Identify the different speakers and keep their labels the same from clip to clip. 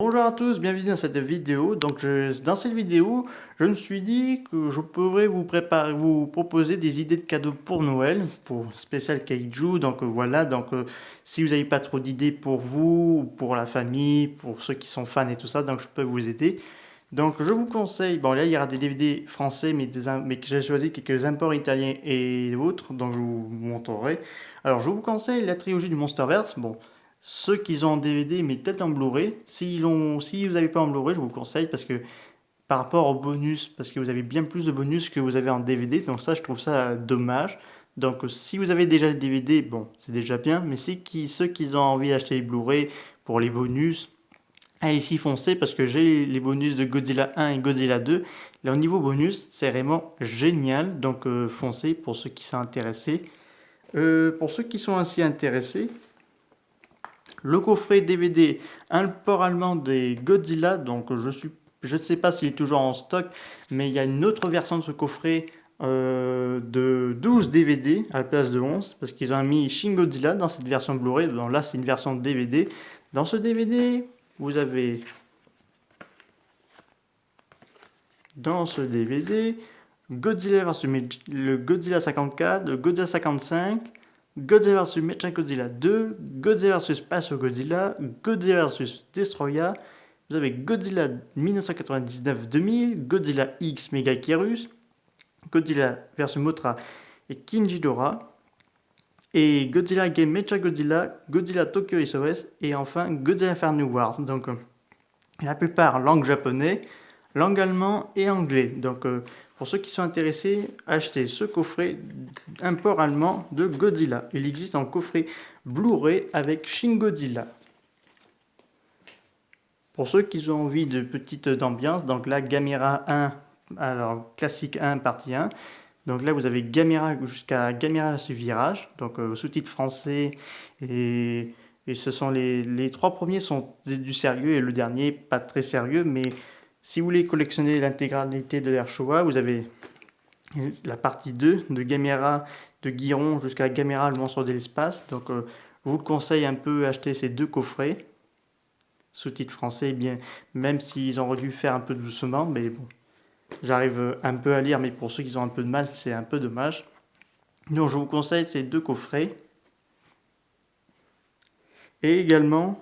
Speaker 1: Bonjour à tous, bienvenue dans cette vidéo. Dans cette vidéo, je me suis dit que je pourrais vous proposer des idées de cadeaux pour Noël, pour spécial Kaiju. Si vous n'avez pas trop d'idées pour vous, ou pour la famille, pour ceux qui sont fans et tout ça, donc je peux vous aider. Donc je vous conseille, bon là il y aura des DVD français, mais que j'ai choisi quelques imports italiens et autres, donc je vous montrerai. Alors je vous conseille la trilogie du Monsterverse. Bon, ceux qui ont en DVD, mais peut-être en Blu-ray. Si vous n'avez pas en Blu-ray, je vous conseille parce que par rapport au bonus, parce que vous avez bien plus de bonus que vous avez en DVD, donc ça je trouve ça dommage. Si vous avez déjà le DVD, bon, c'est déjà bien, mais ceux qui ont envie d'acheter les Blu-ray pour les bonus, allez-y foncez parce que j'ai les bonus de Godzilla 1 et Godzilla 2. Là au niveau bonus, c'est vraiment génial, foncez pour ceux qui sont intéressés. Pour ceux qui sont ainsi intéressés, le coffret DVD, un port allemand des Godzilla, je ne sais pas s'il est toujours en stock, mais il y a une autre version de ce coffret de 12 DVD à la place de 11, parce qu'ils ont mis Shin Godzilla dans cette version Blu-ray, donc là c'est une version DVD. Dans ce DVD, vous avez, dans ce DVD, Godzilla vs le Godzilla 54, le Godzilla 55, Godzilla vs Mechagodzilla 2, Godzilla vs Space Godzilla, Godzilla vs Destroya, vous avez Godzilla 1999-2000, Godzilla X Megakerus, Godzilla vs Mothra et King Ghidorah, et Godzilla Game Mechagodzilla, Godzilla Tokyo SOS, et enfin Godzilla Inferno Wars. La plupart langue japonais, langue allemand et anglais. Pour ceux qui sont intéressés, achetez ce coffret import allemand de Godzilla. Il existe en coffret Blu-ray avec Shin Godzilla. Pour ceux qui ont envie de petites ambiances, donc là Gamera 1, alors classique 1 partie 1. Donc là vous avez Gamera jusqu'à Gamera sur Virage, sous-titres français et ce sont les trois premiers sont du sérieux et le dernier pas très sérieux, mais si vous voulez collectionner l'intégralité de l'ère Showa, vous avez la partie 2 de Gamera de Guiron jusqu'à Gamera le monstre de l'espace. Je vous conseille un peu acheter ces deux coffrets. Sous-titres français, bien, même s'ils ont dû faire un peu doucement, mais bon, j'arrive un peu à lire, mais pour ceux qui ont un peu de mal, c'est un peu dommage. Donc je vous conseille ces deux coffrets. Et également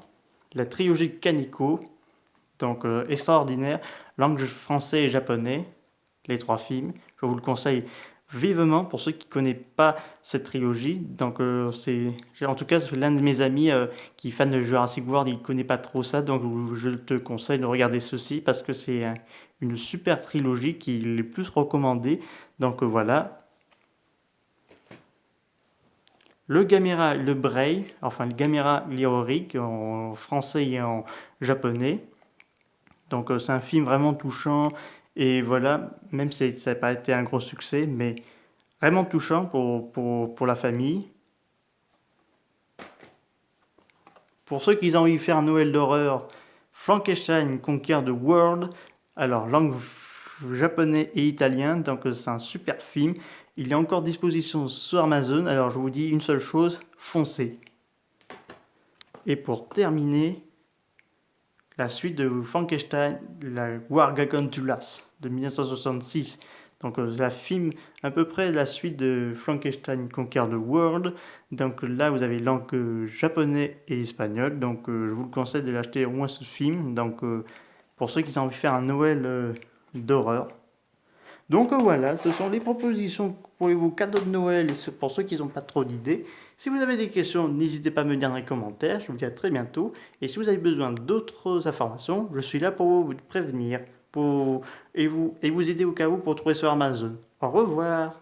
Speaker 1: la trilogie Kaneko, extraordinaire, langue français et japonais, les trois films. Je vous le conseille vivement pour ceux qui ne connaissent pas cette trilogie. En tout cas, c'est l'un de mes amis qui est fan de Jurassic World, il ne connaît pas trop ça, donc je te conseille de regarder ceci parce que c'est une super trilogie qui est le plus recommandée. Voilà. Le Gamera, le Brave, enfin le Gamera lyrique en français et en japonais. C'est un film vraiment touchant et voilà, même si ça n'a pas été un gros succès, mais vraiment touchant pour la famille. Pour ceux qui ont envie de faire un Noël d'horreur, Frankenstein Conquer the World, alors langue japonais et italien, c'est un super film. Il est encore à disposition sur Amazon, alors je vous dis une seule chose, foncez. Et pour terminer, la suite de Frankenstein, la War Gargantulas de 1966. La film à peu près la suite de Frankenstein Conquer the World. Là vous avez langue japonais et espagnol. Je vous le conseille de l'acheter au moins ce film. Pour ceux qui ont envie de faire un Noël d'horreur. Voilà, ce sont les propositions pour vos cadeaux de Noël et pour ceux qui n'ont pas trop d'idées. Si vous avez des questions, n'hésitez pas à me dire dans les commentaires. Je vous dis à très bientôt. Et si vous avez besoin d'autres informations, je suis là pour vous prévenir et vous aider au cas où pour trouver sur Amazon. Au revoir.